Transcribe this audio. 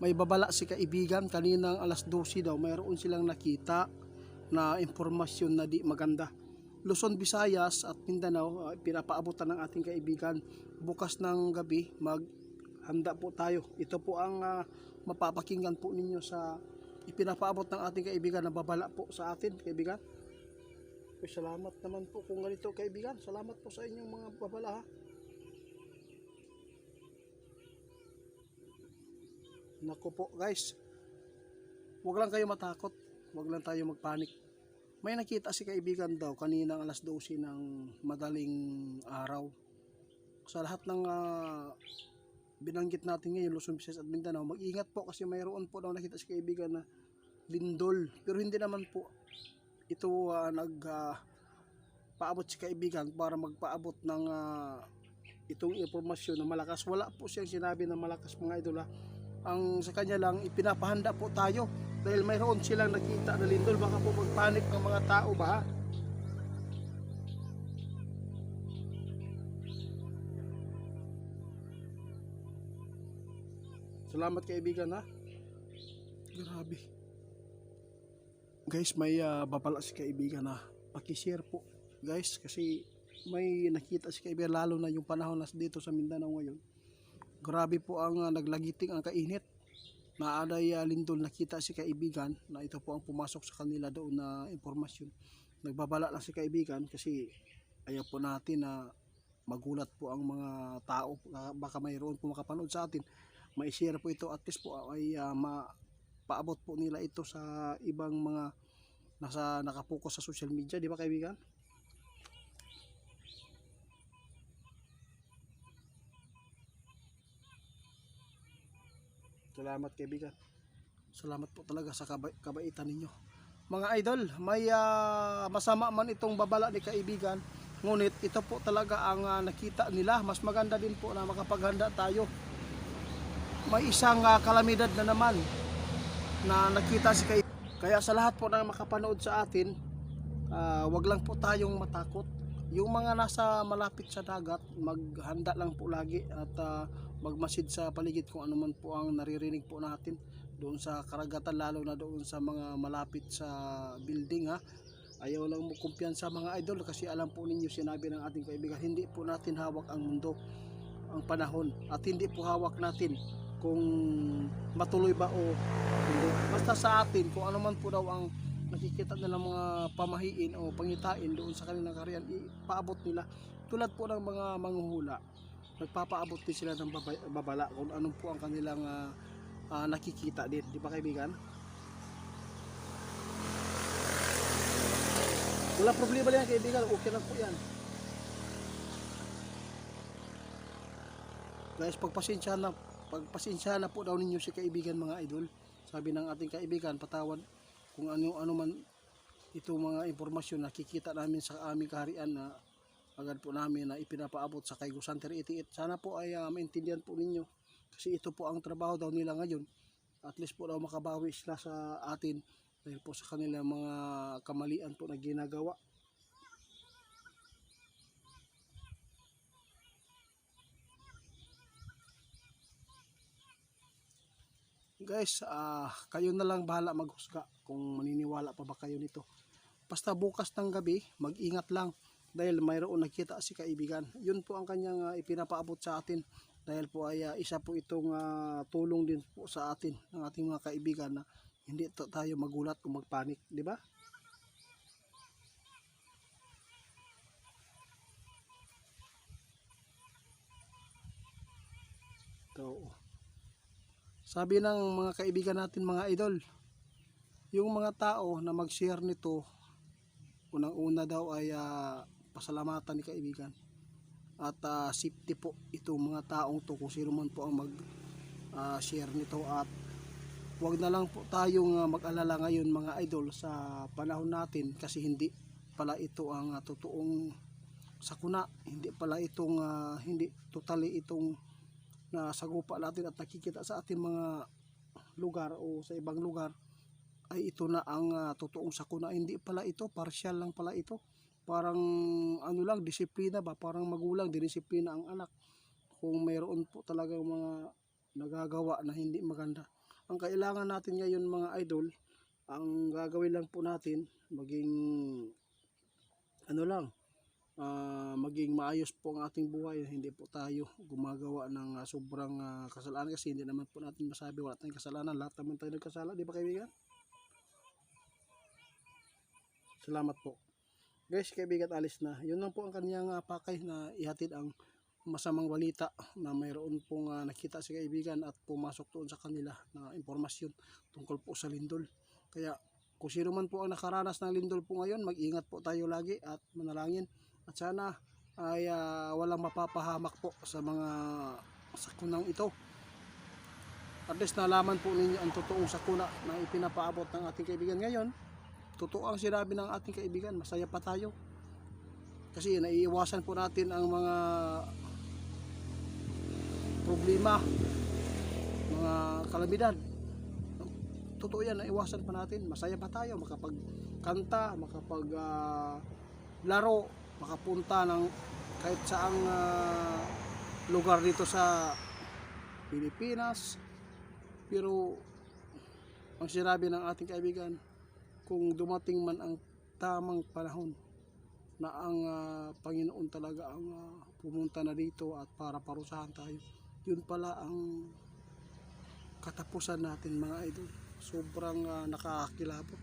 May babala si kaibigan kaninang alas 12 daw, mayroon silang nakita na impormasyon na di maganda. Luzon, Visayas at Mindanao, pinapaabutan ng ating kaibigan. Bukas ng gabi maghanda po tayo. Ito po ang mapapakinggan po ninyo sa ipinapaabot ng ating kaibigan na babala po sa atin, kaibigan. Salamat naman po kung ganito, kaibigan. Salamat po sa inyong mga babala, ha. Naku po guys, huwag lang kayo matakot, huwag lang tayo magpanik. May nakita si kaibigan daw kaninang alas 12 ng madaling araw. Sa lahat ng binanggit natin ngayon, Luzon, Visayas at Mindanao, mag-ingat po kasi mayroon po daw nakita si kaibigan na lindol. Pero hindi naman po ito nagpaabot si kaibigan para magpaabot ng itong impormasyon na malakas. Wala po siyang sinabi na malakas, mga idol, ha. Ang sa kanya lang, ipinapahanda po tayo dahil mayroon silang nakita na lindol. Baka po magpanik ng mga tao ba, ha? Salamat kaibigan, ha. Grabe guys, may babala si kaibigan na pakishare po guys, kasi may nakita si kaibigan, lalo na yung panahon na dito sa Mindanao ngayon. Grabe po ang naglagiting ang kainit. Naaday lindol, nakita si kaibigan na ito po ang pumasok sa kanila doon na impormasyon. Nagbabala lang si kaibigan kasi ayaw po natin na magulat po ang mga tao. Baka mayroon po makapanood sa atin, mai-share po ito, at least po ay mapaabot po nila ito sa ibang mga nakapokus sa social media, di ba kaibigan? Salamat kaibigan. Salamat po talaga sa kabaitan ninyo. Mga idol, may masama man itong babala ni kaibigan, ngunit ito po talaga ang nakita nila. Mas maganda din po na makapaghanda tayo. May isang kalamidad na naman na nakita si kaibigan. Kaya sa lahat po na makapanood sa atin, wag lang po tayong matakot. Yung mga nasa malapit sa dagat, maghanda lang po lagi at magmasid sa paligid kung ano man po ang naririnig po natin doon sa karagatan, lalo na doon sa mga malapit sa building, ha. Ayaw lang mo kumpiyansa mga idol, kasi alam po ninyo, sinabi ng ating kaibigan, hindi po natin hawak ang mundo, ang panahon, at hindi po hawak natin kung matuloy ba o hindi. Basta sa atin, kung ano man po daw ang nakikita nila mga pamahiin o pangitain doon sa kanilang karyan, ipaabot nila. Tulad po ng mga manghuhula, nagpapaabot din sila ng babala kung anong po ang kanilang nakikita din, di ba kaibigan? Wala problema lang kaibigan, okay lang po yan guys. Pagpasensya na po daw ninyo si kaibigan, mga idol. Sabi ng ating kaibigan, patawad kung ano man ito mga impormasyon nakikita namin sa aming kaharian na agad po namin na ipinapaabot sa kay Gusanter 88. Sana po ay maintindihan po ninyo, kasi ito po ang trabaho daw nila ngayon. At least po daw makabawi sila sa atin dahil po sa kanilang mga kamalian po na ginagawa. Guys, kayo na lang bahala maghusga kung maniniwala pa ba kayo nito. Basta bukas ng gabi, mag-ingat lang dahil mayroon nakita si kaibigan. Yun po ang kanyang ipinapaabot sa atin, dahil po ay isa po itong tulong din po sa atin ng ating mga kaibigan na hindi tayo magulat o magpanik, di ba? So, sabi ng mga kaibigan natin, mga idol, yung mga tao na mag-share nito, unang-una daw ay pasalamatan ni kaibigan at safety po itong mga taong to, kung sino man po ang mag-share nito. At huwag na lang po tayong mag-alala ngayon, mga idol, sa panahon natin, kasi hindi pala ito ang totoong sakuna. Hindi pala itong hindi totally itong nasagupa natin at nakikita sa ating mga lugar o sa ibang lugar ay ito na ang totoong sakuna. Hindi pala ito, partial lang pala ito. Parang ano lang, disiplina ba, parang magulang dinisiplina ang anak kung mayroon po talagang mga nagagawa na hindi maganda. kailangan natin ngayon mga idol, ang gagawin lang po natin, maging ano lang, maging maayos po ang ating buhay. Hindi po tayo gumagawa ng sobrang kasalanan, kasi hindi naman po natin masabi wala tayong kasalanan, lahat naman tayo nagkasala, di ba kaibigan? Salamat po guys. Kaibigan alis na, yun lang po ang kanyang pakay na ihatid ang masamang balita na mayroon pong nakita si kaibigan at pumasok doon sa kanila na impormasyon tungkol po sa lindol. Kaya kung sino man po ang nakaranas ng lindol po ngayon, mag-ingat po tayo lagi at manalangin, at sana ay walang mapapahamak po sa mga sakunang ito. At least nalaman po ninyo ang totoong sakuna na ipinapaabot ng ating kaibigan ngayon. Totoo ang sinabi ng ating kaibigan, masaya pa tayo kasi naiiwasan po natin ang mga problema, mga kalamidad. Totoo yan, naiwasan pa natin, masaya pa tayo, makapagkanta, laro, makapunta ng kahit saang lugar dito sa Pilipinas. Pero ang sinabi ng ating kaibigan, kung dumating man ang tamang panahon na ang Panginoon talaga ang pumunta na dito at para parusahan tayo, yun pala ang katapusan natin mga idol. Sobrang nakakakilabot.